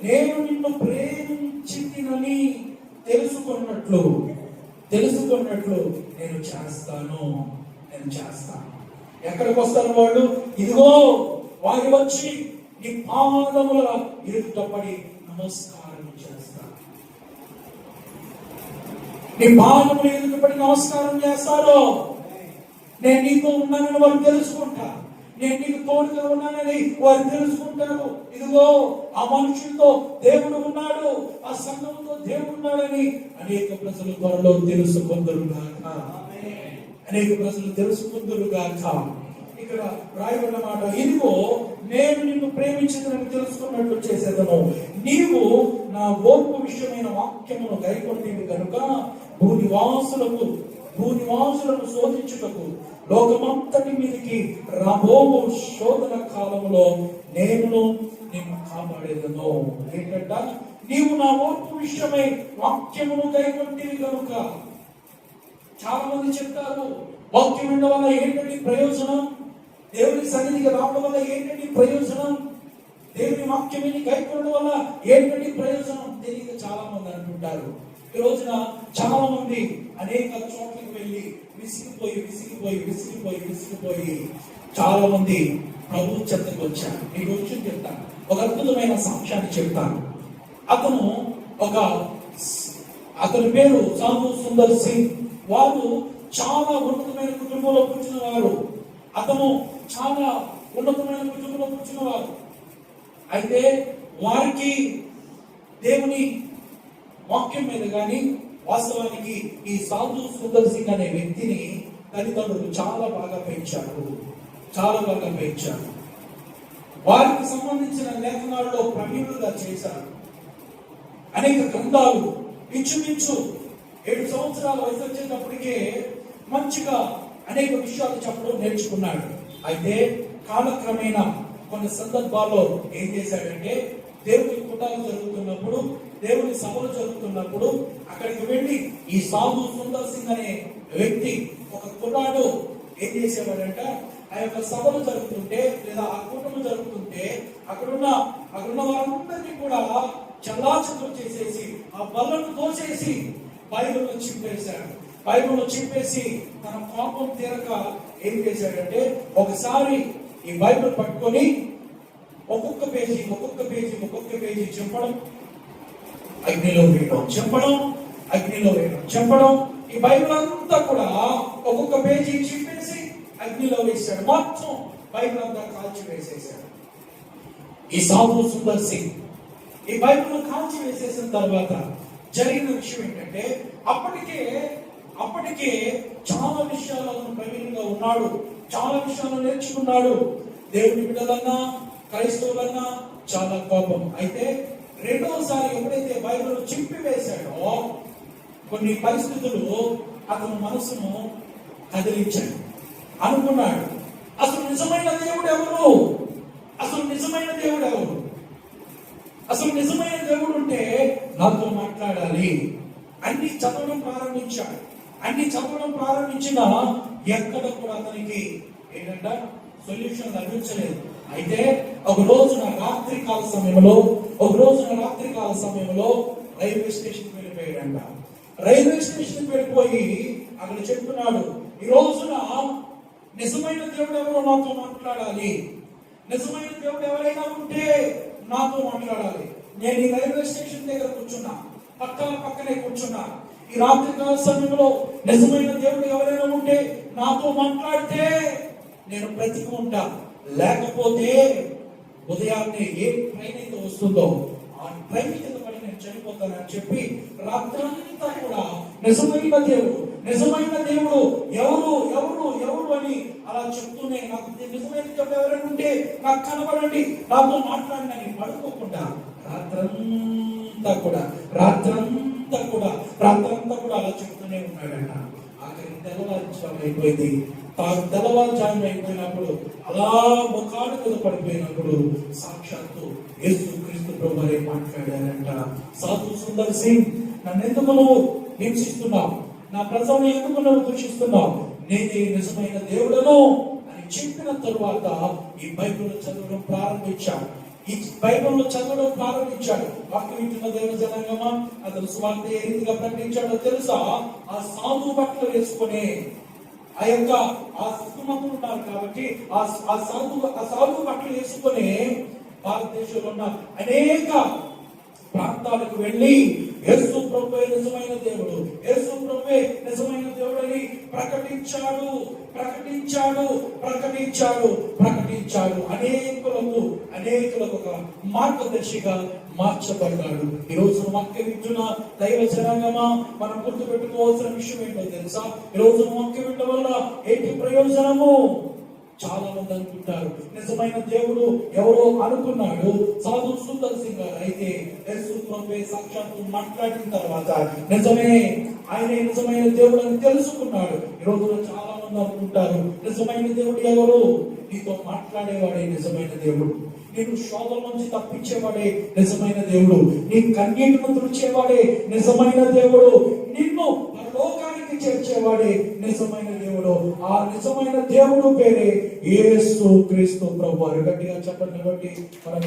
Speaker 1: నేను నిన్ను ప్రేమించితినని తెలుసుకున్నట్లు నేను చేస్తాను. ఎక్కడికి వస్తారు వాళ్ళు? ఇదిగో వారు వచ్చి నీ పాదముల ఎదుట పడి నమస్కారం చేస్తారు. నీ పాదముల ఎదుట పడి నమస్కారం చేస్తారు. నేను నీతో ఉన్నానని వారు తెలుసుకుంటా, నేను నీకు తోడుగా ఉన్నానని వారు తెలుసుకుంటారు. ఇదిగో ఆ మనుషులతో దేవుడు ఉన్నాడు, ఆ సంఘంతో దేవుడు ఉన్నాడని అనేక ప్రజలు త్వరలో తెలుసుకుందరుగాక. ఇక్కడ రాయబడిన మాట, ఇదిగో నేను నిన్ను ప్రేమించదని తెలుసుకున్నట్లు చేసేదను. నీవు నా ఓర్పు విషయమైన వాక్యమును గైకొంటివి కనుక భూనివాసులను శోధించుటకు లోకమంతటి మీదకి రాబో శోధన కాలంలో నేను నిన్ను కాపాడేదను. ఏంటంట? నీవు నా ఓర్పు విషయమై వాక్యమును గైకొంటివి కనుక. చాలా మంది చెప్తారు, వాక్యం వినడం వల్ల ఏంటంటే ప్రయోజనం, దేవుని సన్నిధికి రావడం వల్ల ఏంటంటే ప్రయోజనం, దేవుని వాక్యం విని గైకొనడం వల్ల ఏంటంటే ప్రయోజనం తెలియక చాలా మంది అంటుంటారు. ఈ రోజున చాలా మంది అనేక చోట్లకి వెళ్ళి విసిగిపోయి చాలా మంది ప్రభు చెంతకు వచ్చారు. ఈ రోజు చెప్తాను, ఒక అద్భుతమైన సాక్ష్యాన్ని చెప్తాను. అతని పేరు సాధు సుందర్ సింగ్. వారు చాలా ఉన్నతమైన కుటుంబంలో పుట్టిన వారు. అతను చాలా ఉన్నతమైన కుటుంబంలో పుట్టిన వారు. అయితే వారికి దేవుని వాక్యం మీద కానీ వాస్తవానికి ఈ సాధు సుందర్ సింగ్ అనే వ్యక్తిని తల్లిదండ్రులు చాలా బాగా పెంచారు. వారికి సంబంధించిన లేఖనాల్లో ప్రవీణులుగా చేశారు. అనేక గ్రంథాలు ఇంచుమించు 7 సంవత్సరాల వయసు వచ్చేటప్పటికే మంచిగా అనేక విషయాలు చెప్పడం నేర్చుకున్నాడు. అయితే కాలక్రమేణా కొన్ని సందర్భాల్లో ఏం చేశాడంటే, దేవుని కుటాలు జరుగుతున్నప్పుడు, దేవుని సభలు జరుగుతున్నప్పుడు అక్కడికి వెళ్ళి ఈ సాధు సుందర్ సింగ్ అనే వ్యక్తి ఒక కుటాడు ఏం చేసేవాడంట, ఆ యొక్క సభలు జరుగుతుంటే లేదా ఆ కూటమి జరుగుతుంటే అక్కడున్న వారందరినీ కూడా చల్లాచదురు చేసేసి ఆ బల్లను తోసేసి బైబిల్ను చింపేసి తన కోపం తీరక ఏం చేశాడంటే, ఒకసారి ఈ బైబిల్ పట్టుకొని ఒక్కొక్క పేజీ చింపడం, అగ్నిలో వేయడం, చింపడం. ఈ బైబిల్ అంతా కూడా ఒక్కొక్క పేజీ చింపేసి అగ్నిలో వేశాడు. మొత్తం బైబిల్ అంతా కాల్చి వేసేసాడు. ఈ సాధు సుందర్ సింగ్ ఈ బైబిల్ కాల్చి వేసేసిన తర్వాత జరిగిన విషయం ఏంటంటే, అప్పటికే చాలా విషయాలను ప్రవీణంగా ఉన్నాడు, చాలా విషయాలు నేర్చుకున్నాడు. దేవుని బిడ్డలన్నా క్రైస్తవులన్నా చాలా కోపం. అయితే రెండవసారి ఎప్పుడైతే బైబిల్ చింపివేశాడో కొన్ని పరిస్థితులు అతని మనసును కదిలించాడు. అనుకున్నాడు, అసలు నిజమైన దేవుడు ఎవరు? అసలు నిజమైన దేవుడు ఉంటే నాతో మాట్లాడాలి. అన్ని చదవడం ప్రారంభించిన ఎక్కడ కూడా అతనికి ఏంటంటే సొల్యూషన్ లభించలేదు. అయితే ఒక రోజున రాత్రి కాల సమయంలో రైల్వే స్టేషన్ వెళ్ళిపోయాడంట. రైల్వే స్టేషన్ వెళ్ళిపోయి అక్కడ చెప్తున్నాడు, ఈ రోజున నిజమైన దేవుడు ఎవరో నాతో మాట్లాడాలి, నిజమైన దేవుడు ఎవరైనా ఉంటే నాతో మాట్లాడాలి. నేను ఈ రైల్వే స్టేషన్ దగ్గర కూర్చున్నా, పక్కనే కూర్చున్నా. ఈ రాత్రి కాల సమయంలో నిజమైన దేవుడు ఎవరైనా ఉంటే నాతో మాట్లాడితే నేను బ్రతికి ఉంటా, లేకపోతే ఉదయాన్నే ఏ ట్రైన్ అయితే వస్తుందో ఆ ట్రైన్ కింద పడి నేను చనిపోతానని చెప్పి రాత్రంతా కూడా నిజమైన దేవుడు ఎవరు అని అలా చెప్తూనే, నాకు నిజమైన దేవుడు ఎవరైనా ఉంటే నాకు కనబడండి, నాతో మాట్లాడిన పడుకోకుండా రాత్రంతా కూడా అలా చెప్తూనే ఉన్నాడట. ఆఖరి తెల్లవారుజాము అయిపోయినప్పుడు అలా ముఖాలు మీద పడిపోయినప్పుడు సాక్షాత్తు యేసుక్రీస్తు ప్రభువే మాట్లాడారంట. సాధు సుందర్ సింగ్, నన్ను ఎందుకు నువ్వు హింసిస్తున్నావు, నా ప్రజలను ఎందుకు నువ్వు దూషిస్తున్నావు, నేనే నిజమైన దేవుడను అని చెప్పిన తరువాత ఈ బైబిల్ చదవడం ప్రారంభించాడు. వాక్యం వింటున్న దేవ జనాంగమా, అతను సువార్త ఏ రీతిగా ప్రకటించాడో తెలుసా? ఆ సాధు బట్టలు వేసుకునే ఆ స్థితిమంతులు ఉన్నారు కాబట్టి ఆ సాధు బట్టలు వేసుకుని భారతదేశంలో ఉన్న అనేక ప్రాంతాలకు వెళ్ళి యేసు ప్రభువే నిజమైన దేవుడు అని ప్రకటించాడు. అనేకులకు ఒక మార్గదర్శిగా మార్చబడ్డాడు. ఈ రోజు వాక్యం వింటున్న దైవ జనాంగమా, మనం గుర్తు పెట్టుకోవాల్సిన విషయం ఏంటో తెలుసా? ఈ రోజు వాక్యం వినడం వల్ల ఏంటి ప్రయోజనము? చాలా మంది అనుకుంటారు నిజమైన దేవుడు ఎవరో అనుకున్నాడు సాధు సుందర్ సింగ్ గారు. అయితే యేసు ప్రభువే సాక్షాత్తు మాట్లాడిన తర్వాత ఆయనే నిజమైన దేవుడు అని తెలుసుకున్నాడు. ఈ రోజున చాలా మంది అనుకుంటారు నిజమైన దేవుడు ఎవరు? నీతో మాట్లాడేవాడే నిజమైన దేవుడు, నేను శోధన నుంచి తప్పించేవాడే నిజమైన దేవుడు, నీ కన్నీటిని తుడిచేవాడే నిజమైన దేవుడు, నిన్ను పరలోకానికి చేర్చేవాడే నిజమైన దేవుడు. ఆ నిజమైన దేవుడు పేరే యేసు క్రీస్తు ప్రభువారు. గట్టిగా చెప్పండి బట్టి మనం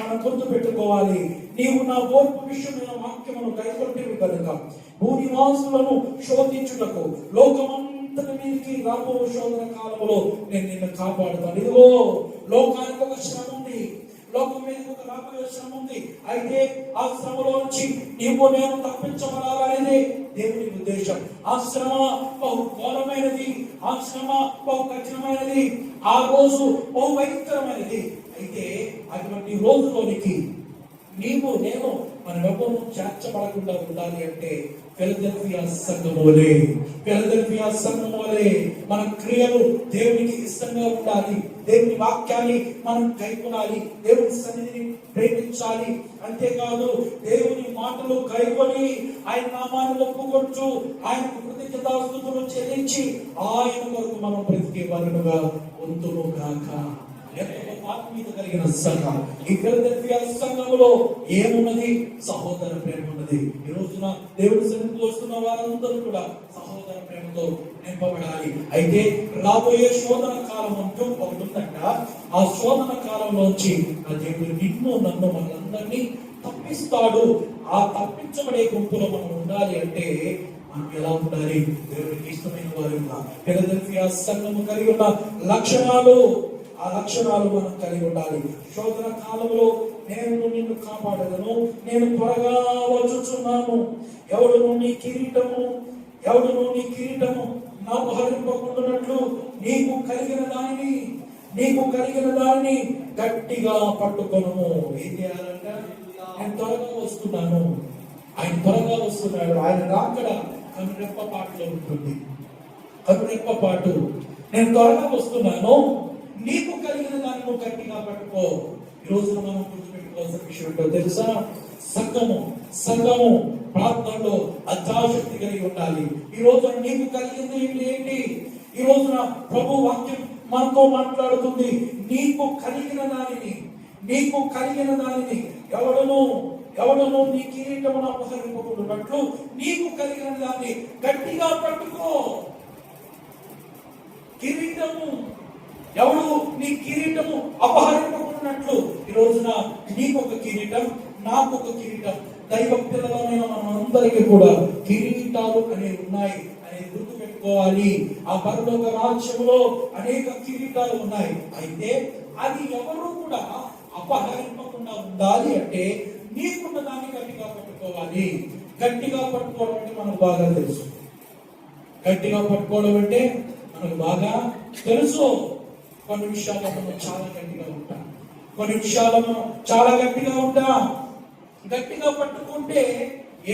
Speaker 1: మనం గుర్తు పెట్టుకోవాలి, నీవు నా ఓర్పు విషయమైన వాక్యమును కైకొంటివి కనుక భూనివాసులను శోధించుటకు లోకమంతటి మీదకి రాబో శోధన కాలంలో నేను నిన్ను కాపాడుతాను. ఇదిగో లోకానికి ఒక శ్రమ ఉంది, లోకం మీద ఒక రాబోయే శ్రమ ఉంది. అయితే ఆ శ్రమలో నుంచి నీవు నేను తప్పించబడాలనేది దేవుని ఉద్దేశం. ఆ శ్రమ బహు ఘోరమైనది, ఆ శ్రమ బహు కఠినమైనది, ఆ రోజు బహు భయంకరమైనది. అయితే అటువంటి రోజులోనికి నీవు నేను మనమెవరూ చేర్చబడకుండా ఉండాలి అంటే ఫిలదెల్ఫియా సంఘం వలె మన క్రియలు దేవునికి ఇష్టంగా ఉండాలి. దేవుని వాక్యాన్ని మనం కైకొనాలి, దేవుని సన్నిధిని ప్రేమించాలి. అంతేకాదు దేవుని మాటలు కైకొని ఆయన నామాన్ని ఒప్పుకొచ్చు, ఆయనకు కృతజ్ఞతాస్తుతులు చెల్లించి ఆయన కొరకు మనం బ్రతికే వారుగా ఉంటును గాక. ఆత్మీయత కలిగిన సంఘం ఈ ఫిలదెల్ఫియా సంఘములో ఏమున్నది? సహోదర ప్రేమ ఉన్నది. ఈ రోజున దేవుడి సన్నిధికి వస్తున్న వారందరూ కూడా సహోదర ప్రేమతో నింపబడాలి. అయితే రాబోయే శోధన కాలం అంటూ ఒకటి ఉందంట. ఆ శోధన కాలంలోంచి ఆ దేవుడు నిన్ను నన్ను మనందరినీ తప్పిస్తాడు. ఆ తప్పించబడే గుంపులో మనం ఉండాలి అంటే మనం ఎలా ఉండాలి? దేవుడికి ఇష్టమైన వారుగా ఫిలదెల్ఫియా సంఘము కలిగి ఉన్న లక్షణాలు, ఆ లక్షణాలు మనం కలిగి ఉండాలి. శోధన కాలంలో నేను నిన్ను కాపాడను, నేను త్వరగా వచ్చుచున్నాను, ఎవడును నీ కిరీటము అపహరింపకుండానట్లు నీకు కలిగిన దానిని గట్టిగా పట్టుకొనుము. ఏం చేయాలంట? నేను త్వరగా వస్తున్నాను. ఆయన త్వరగా వస్తున్నాడు. ఆయన రాకడ కనురెప్పపాటులో ఉంటుంది. కనురెప్పపాటు. నేను త్వరగా వస్తున్నాను, నీకు కలిగిన దాన్ని నువ్వు గట్టిగా పట్టుకో. ఈ రోజున మనం గుర్తుపెట్టుకోవాల్సిన విషయం ఏంటో తెలుసా? సంఘము ప్రార్థనలో అత్యాశక్తి కలిగి ఉండాలి. ఈ రోజున నీకు కలిగింది ఏంటి? ఈ రోజున ప్రభు వాక్యం మనతో మాట్లాడుతుంది. నీకు కలిగిన దానిని ఎవడను నీ కిరీటమును అపహరింపకుండానట్లు నీకు కలిగిన దాన్ని గట్టిగా పట్టుకో. కిరీటము ఎవడు నీ కిరీటము అపహరింపకున్నట్లు ఈ రోజున నీకొక కిరీటం, నాకొక కిరీటం. దైవ పిల్లలమైన మనం అందరికీ కూడా కిరీటాలు అనేవి ఉన్నాయి అనేది గుర్తు పెట్టుకోవాలి. ఆ పరలోక రాజ్యంలో అనేక కిరీటాలు ఉన్నాయి. అయితే అది ఎవరు కూడా అపహరింపకుండా ఉండాలి అంటే నీకున్న దాన్ని గట్టిగా పట్టుకోవాలి. గట్టిగా పట్టుకోవడం అంటే మనకు బాగా తెలుసు. కొన్ని విషయాల్లో మనం చాలా గట్టిగా ఉంటాం. గట్టిగా పట్టుకుంటే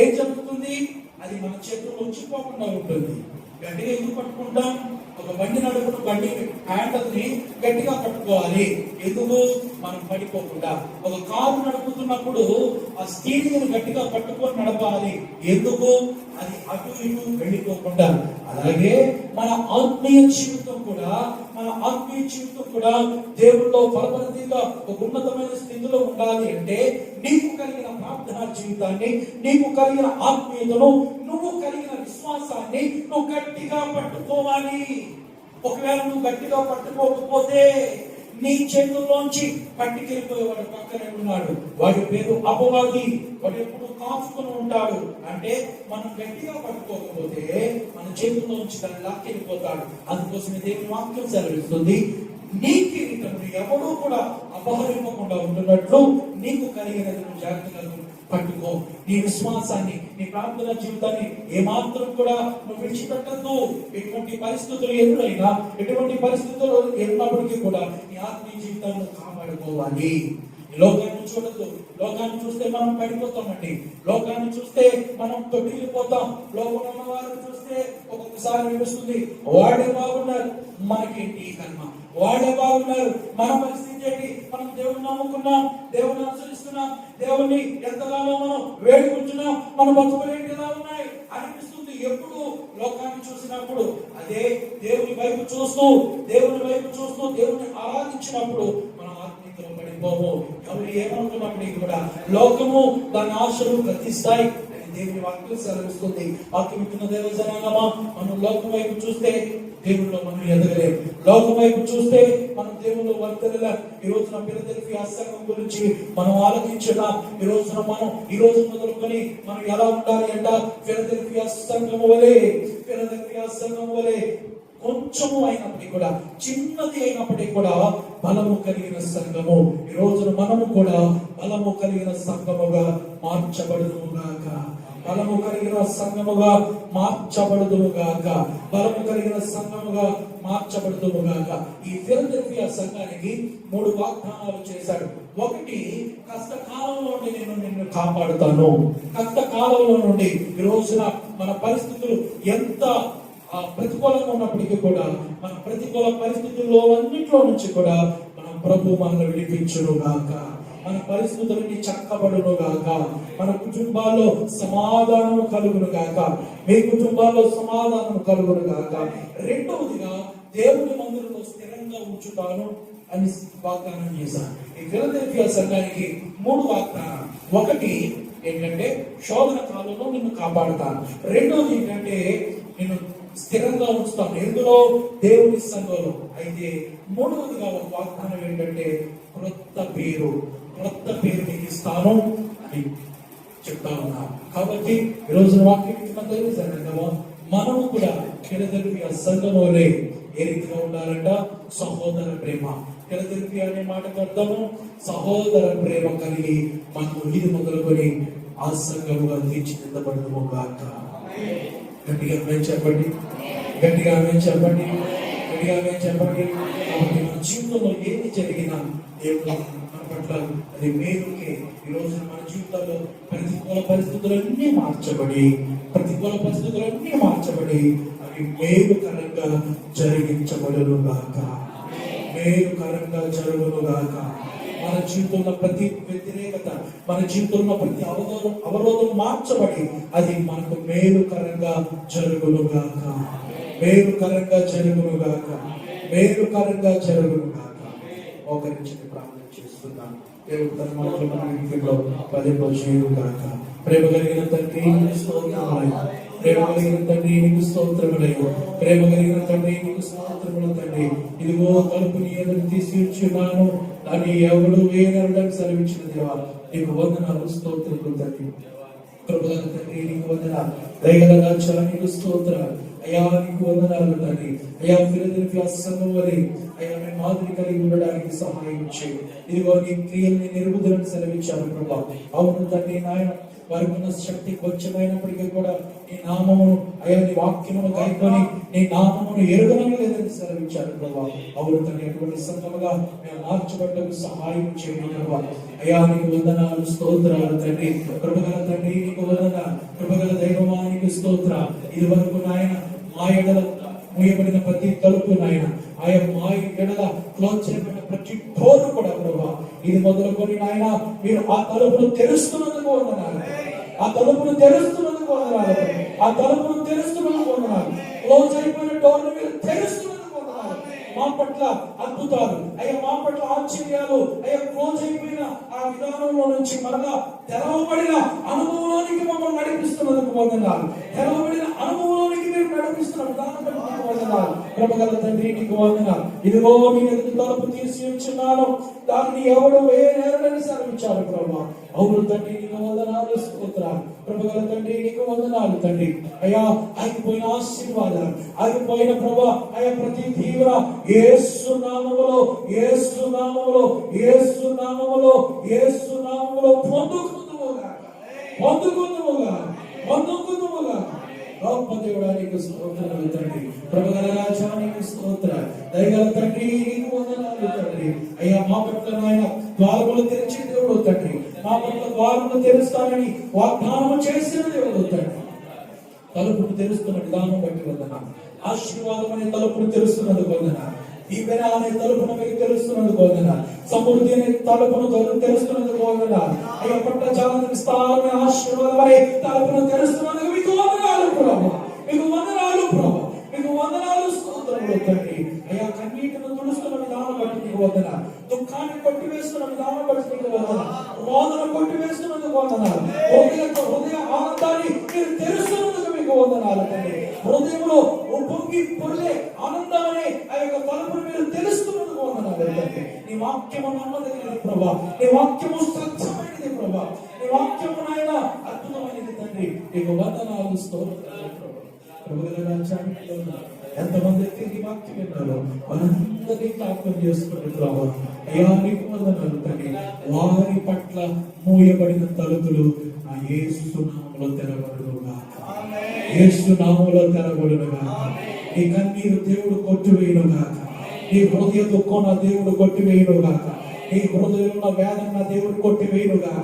Speaker 1: ఏం జరుగుతుంది? అది మన చేతుల్లో వచ్చిపోకుండా ఉంటుంది. గట్టిగా ఎందుకు పట్టుకుంటాం? ఒక బండి నడుపుతూ బండి హ్యాండిల్ని గట్టిగా పట్టుకోవాలి. ఎందుకు? మనం పడిపోకుండా. ఒక కారు నడుపుతున్నప్పుడు ఆ స్టీరింగ్ గట్టిగా పట్టుకొని నడపాలి. ఎందుకు? అది అటు ఇటు వెళ్ళిపోకుండా. అలాగే మన ఆత్మీయ జీవితం కూడా దేవుడిలో ఫలవంతంగా ఒక ఉన్నతమైన స్థితిలో ఉండాలి అంటే నీకు కలిగిన ప్రార్థనా జీవితాన్ని, నీకు కలిగిన ఆత్మీయతను, నువ్వు కలిగిన విశ్వాసాన్ని నువ్వు గట్టిగా పట్టుకోవాలి. ఒకవేళ నువ్వు గట్టిగా పట్టుకోకపోతే నీ చేతుల్లోంచి పట్టుకెళ్ళిపోయేవాడు పక్కనే ఉన్నాడు. వాడి పేరు అపవాది. వాడు ఎప్పుడు కాచుకొని ఉంటాడు. అంటే మనం గట్టిగా పట్టుకోకపోతే మన చేతుల్లోంచి దాన్ని లాక్కెళ్ళిపోతాడు. అందుకోసమే దేవుని వాక్యం సెలవిస్తుంది, నీ కిరీటమును ఎవడూ కూడా అపహరింపకుండా ఉంటున్నట్లు నీకు కలిగినది జాగ్రత్తగా పట్టుకో. నీ విశ్వాసాన్ని, నీ ప్రార్థన జీవితాన్ని ఏమాత్రం కూడా నువ్వు విడిచిపెట్టద్దు. ఎటువంటి పరిస్థితులు ఎదురైనా, ఎటువంటి పరిస్థితులు ఎన్నప్పటికీ కూడా నీ ఆత్మీయ జీవితాన్ని కాపాడుకోవాలి. లోకాన్ని చూడద్దు. లోకాన్ని చూస్తే మనం పడిపోతామండి. లోకాన్ని చూస్తే మనం తొట్టిల్లిపోతాం. లోకంలో ఉన్న వారిని చూస్తే ఒక్కొక్కసారి అనిపిస్తుంది, వాడే బాగున్నారు, మనకేంటి కర్మ, వాడే బాగున్నారు, మన పరిస్థితి ఏంటి? మనం దేవుని నమ్ముకున్నాం, దేవుని అనుసరిస్తున్నాం, దేవుని ఎంతగానో మనం వేడుకుంటున్నాం, మన బతుకులేంటి ఎలా ఉన్నాయి అనిపిస్తుంది ఎప్పుడు లోకాన్ని చూసినప్పుడు. అదే దేవుని వైపు చూస్తూ దేవుని ఆరాధించినప్పుడు మనం ఆత్మీయతలో పడిపోము. ఎవరు ఏమనుకున్నప్పటికీ కూడా లోకము దాని ఆశలు గతిస్తాయి. దేవుని వాక్యం సెలవిస్తుంది. వాక్యం ఇచ్చిన దేవ జనాంగమా, మనం లోకం వైపు చూస్తే దేవుల్లో మనం ఎదగలేము. లోకం వైపు చూస్తే మనం దేవుల్లో వర్తలేం. ఈ రోజున ఫిలదెల్ఫియా సంఘం గురించి మనం ఆలోచించడం. ఈ రోజు మొదలుకొని మనం ఎలా ఉండాలి అంట? ఫిలదెల్ఫియా సంఘం వలె కొంచెము అయినప్పటికీ కూడా, చిన్నది అయినప్పటికీ కూడా బలము కలిగిన సంఘము. ఈ రోజున మనము కూడా బలము కలిగిన సంఘముగా మార్చబడుదుముగాక. బలము కలిగిన సంఘముగా మార్చబడుదుముగాక. బలము కలిగిన సంఘముగా మార్చబడుదుముగాక. ఈ ఫిలదెల్ఫియా సంఘానికి 3 వాగ్దానాలు చేశాడు. ఒకటి, కష్టకాలంలో నుండి నేను నిన్ను కాపాడుతాను. కష్టకాలంలో నుండి, ఈ రోజున మన పరిస్థితులు ఎంత ప్రతికూలంగా ఉన్నప్పటికీ కూడా, మన ప్రతికూల పరిస్థితుల్లో అన్నింటిలో నుంచి కూడా మన ప్రభు మనల్ని విడిపించునుగాక. మన పరిస్థితులన్నీ చక్కబడునుగాక. మన కుటుంబాల్లో సమాధానం కలుగునుగాక. మీ కుటుంబాల్లో సమాధానం కలుగునుగాక. రెండవదిగా, దేవుని మందిరంలో స్థిరంగా ఉంచుతాను అని వాగ్దానం చేశాను. ఈ ఫిలదెల్ఫియా సంఘానికి 3 వాగ్దానాలు. ఒకటి ఏంటంటే, శోధన కాలంలో నిన్ను కాపాడుతాను. రెండోది ఏంటంటే, నేను స్థిరంగా ఉంచుతాను. ఎందులో? దేవుని సంఘంలో. అయితే మూడవదిగా ఒక వాగ్దానం ఏంటంటే, క్రొత్త పేరు నీకు ఇస్తాను అని చెప్తా ఉన్నా. కాబట్టి ఈ రోజున వాక్యం మనము కూడా ఫిలదెల్ఫియా సంఘంలోనే ఏ రీతిగా ఉండాలంట? సహోదర ప్రేమ. ఫిలదెల్ఫియా అనే మాటకు అర్థము సహోదర ప్రేమ కలిగి మనము ఇది మొదలుకొని ఆ సంఘముగా తీర్చిదిద్దబడము గాక. గట్టిగా మేము చెప్పండి, గట్టిగా మేము చెప్పండి, గట్టిగా మేము చెప్పండి. కాబట్టి మన జీవితంలో ఏది జరిగినా దేవుడు మన పట్ల అది మేలుకే. ఈ రోజున మన జీవితాల్లో ప్రతికూల పరిస్థితులన్నీ మార్చబడి అవి మేలుకరంగా జరిగించబడునుగాక. మేలుకరంగా జరుగునుగాక. మన జీవితంలో ప్రతి వ్యతిరేకత, మన జీవితంలో ప్రతి అవరోధం మార్చబడి అది మనకు మేలుకరంగా జరుగునుగాక. మేలుకరంగా జరుగునుగాక. మేలుకరంగా జరుగునుగాక. ఒకరించి ప్రార్థన చేస్తున్నాను. దేవుడు తన మాటలో పదిలో చేయుగాక. ప్రేమ కలిగిన తండ్రి నీకు స్తోత్రములయ్యా. ప్రేమ కలిగిన తండ్రి నీకు స్తోత్రములయ్యా. ప్రేమ కలిగిన తండ్రి నీకు స్తోత్రములు తండ్రి. ఇదిగో తలుపుని ఎదురు తీసి ఉంచున్నాను, దాన్ని ఎవడు వేయనడానికి సెలవించిన దేవా నీకు వందనాలు, స్తోత్రములు తండ్రి. కృపగల తండ్రి నీకు వందనాలు. దయగల రాజా నీకు స్తోత్రాలు అయ్యా. నీకు వందనాలు తండ్రి. అయ్యా, ఫిలదెల్ఫియా సంఘం వలె అయ్యా మేము మాదిరి కలిగి ఉండడానికి సహాయం చేయి. ఇదిగో నీ క్రియల్ని నిరుబుద్ధులను సెలవించారు ప్రభా. అవును తండ్రి నాయన, వారికి ఉన్న శక్తి కొంచెమైనప్పటికీ కూడా నీ నామమును అయ్యా, నీ వాక్యమును కైకొని నీ నామమును ఎరుగనని లేదని సెలవించారు ప్రభా. అవును తండ్రి, అటువంటి సంఘముగా మేము మార్చబడ్డకు సహాయం చేయండి ప్రభా. అయ్యా నీకు వందనాలు, స్తోత్రాలు తండ్రి. కృపగల తండ్రి నీకు వందనాలు. కృపగల దైవమానికి స్తోత్ర. ఇది వరకు నాయన మా ఎడల మూయబడిన ప్రతి తలుపు నాయన, ఆయా మా ఎడల క్లోజ్ చేయబడిన ప్రతి డోర్ కూడా ప్రభా ఇది మొదలుకొని నాయన మీరు ఆ తలుపును తెరుస్తున్నందుకు వందనాలు. ఆ తలుపును తెరుస్తున్నందుకు వందనాలు. ఆ తలుపును తెరుస్తున్నందుకు వందనాలు. క్లోజ్ అయిపోయిన డోర్ను మీరు తెరుస్తున్నందుకు వందనాలు. మా పట్ల అద్భుతాలు అయ్యా, మా పట్ల ఆశ్చర్యాలు అయ్యా, క్లోజ్ అయిపోయిన ఆ విధానంలో నుంచి మరలా తెరవబడిన అనుభవంలోనికి మమ్మల్ని నడిపిస్తున్నందుకు వందనాలు. తెరవబడిన అనుభవంలోనికి మీరు నడిపిస్తున్న విధానం బట్టి వందనాలు. కృపగల తండ్రి నీకు వందనాలు. ఇదిగో మీ ఎదుటి తలుపు తీసి ఉంచున్నాను, దాన్ని ఎవడు వేరేరని సెలవించారు ప్రభా. అవును తండ్రి నీకు వందనాలు, స్తోత్రాలు. కృపగల తండ్రి నీకు వందనాలు తండ్రి. అయ్యా, ఆగిపోయిన ఆశీర్వాదాలు, ఆగిపోయిన ప్రభా అయ్యా, ప్రతి తీవ్ర యేసు నామములో పొందుకుందుముగా గొప్ప దేవుడానికి స్తోత్రాలు తండ్రి. ప్రభుగల రాజానికి స్తోత్రాలు. దయగల తండ్రి నీకు వందనాలు తండ్రి. అయ్యా, మా పట్ల నాయన ద్వారములు తెరిచి దేవుడు తండ్రి, మా పట్ల ద్వారములు తెరుస్తానని వాగ్దానం చేసిన దేవుడు తండ్రి. తలుపును తెరుస్తున్న విధానం బట్టి వందనాలు. ఆశీర్వాదం అనే తలుపును తెరుస్తున్నందుకు వందనాలు. దీవెన అనే తలుపును మీకు తెలుస్తున్నందుకు వందనాలు. సమృద్ధి అనే తలుపును తెలుస్తున్నందుకు వందనాలు. అయ్యా, పట్ల చాలా విస్తారమైన ఆశీర్వాదం అనే తలుపును తెలుస్తున్నందుకు మీకు వందనాలు ప్రభు. మీకు వందనాలు ప్రభు. మీకు వందనాలు, స్తోత్రములు తండ్రి. అయ్యా, కన్నీటిని తుడుస్తున్న విధానం బట్టి నీకు వందనాలు. దుఃఖాన్ని కొట్టివేస్తున్న విధానం బట్టి నీకు వందనాలు. రోదన కొట్టివేస్తున్నందుకు వందనాలు. హృదయ ఆనందాన్ని మీరు తెలుస్తున్నందుకు మీకు వందనాలు తండ్రి. హృదయంలో పొంగి పొర్లే ఆనందాన్ని ఆ యొక్క తలుపును మీరు తెలుస్తున్నందుకు వందనాలు తండ్రి. నీ వాక్యము నమ్మదగినది ప్రభా. నీ వాక్యము స్వచ్ఛమైనది ప్రభా. నీ వాక్యము నాయన అద్భుతమైనది తండ్రి. నీకు వందనాలు, స్తోత్రాలు ప్రభా. ప్రభువుల రాజ్యానికి ఎంతమంది అయితే ఈ వాక్యం విన్నారో వారందరినీ జ్ఞాపకం చేసుకుని ప్రభావ అయ్యా నీకు వందనాలు తండ్రి. వారి పట్ల మూయబడిన తలుపులు ఆ యేసు నామములో తెరబడునుగా, యేసు నామములో తెరబడునుగా. నీ కన్నీరు దేవుడు కొట్టివేయునుగా, నీ హృదయ దుఃఖం నా దేవుడు కొట్టివేయునుగా, నీ హృదయంలో వేదన దేవుడు కొట్టివేయునుగా,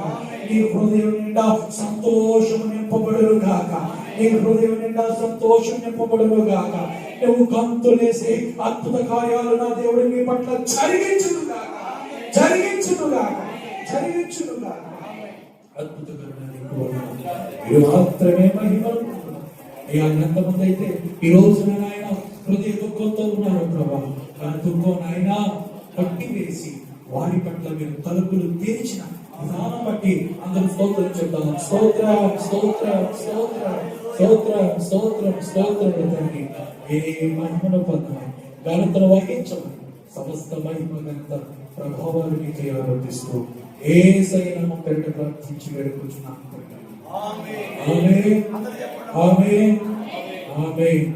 Speaker 1: నీ హృదయం నిండా సంతోషం నింపబడునుగాక, నీ హృదయం నిండా సంతోషం నింపబడునుగాక. నువ్వు గంతులేసి అద్భుత కార్యాలు నా దేవుడు నీ పట్ల జరిగించునుగాక, జరిగించునుగాక, జరిగించునుగాక. అద్భుతకరమైన మాత్రమే మహిమలు. అయ్యా ఎంతమంది అయితే ఈ రోజున నాయన హృదయ దుఃఖంతో ఉన్నారు ప్రభా, ఆ దుఃఖం నాయన పట్టి వేసి వారి పట్ల మీరు తలుపులు తెరిచిన విధానం బట్టి అందరూ స్తోత్రం చెప్తాం. స్తోత్ర స్తోత్ర స్తోత్ర స్తోత్ర స్తోత్రం స్తోత్రం తండ్రి. ఏ మహిమను పొందమని ఘనతను వహించమని సమస్త మహిమ ఘనత ప్రభావాలు నీకే ఆరోపిస్తూ యేసయ్య నామమున పేరిట ప్రార్థించి వేడుకొంచున్నాను. ఆమేన్ ఆమేన్ ఆమేన్ ఆమేన్.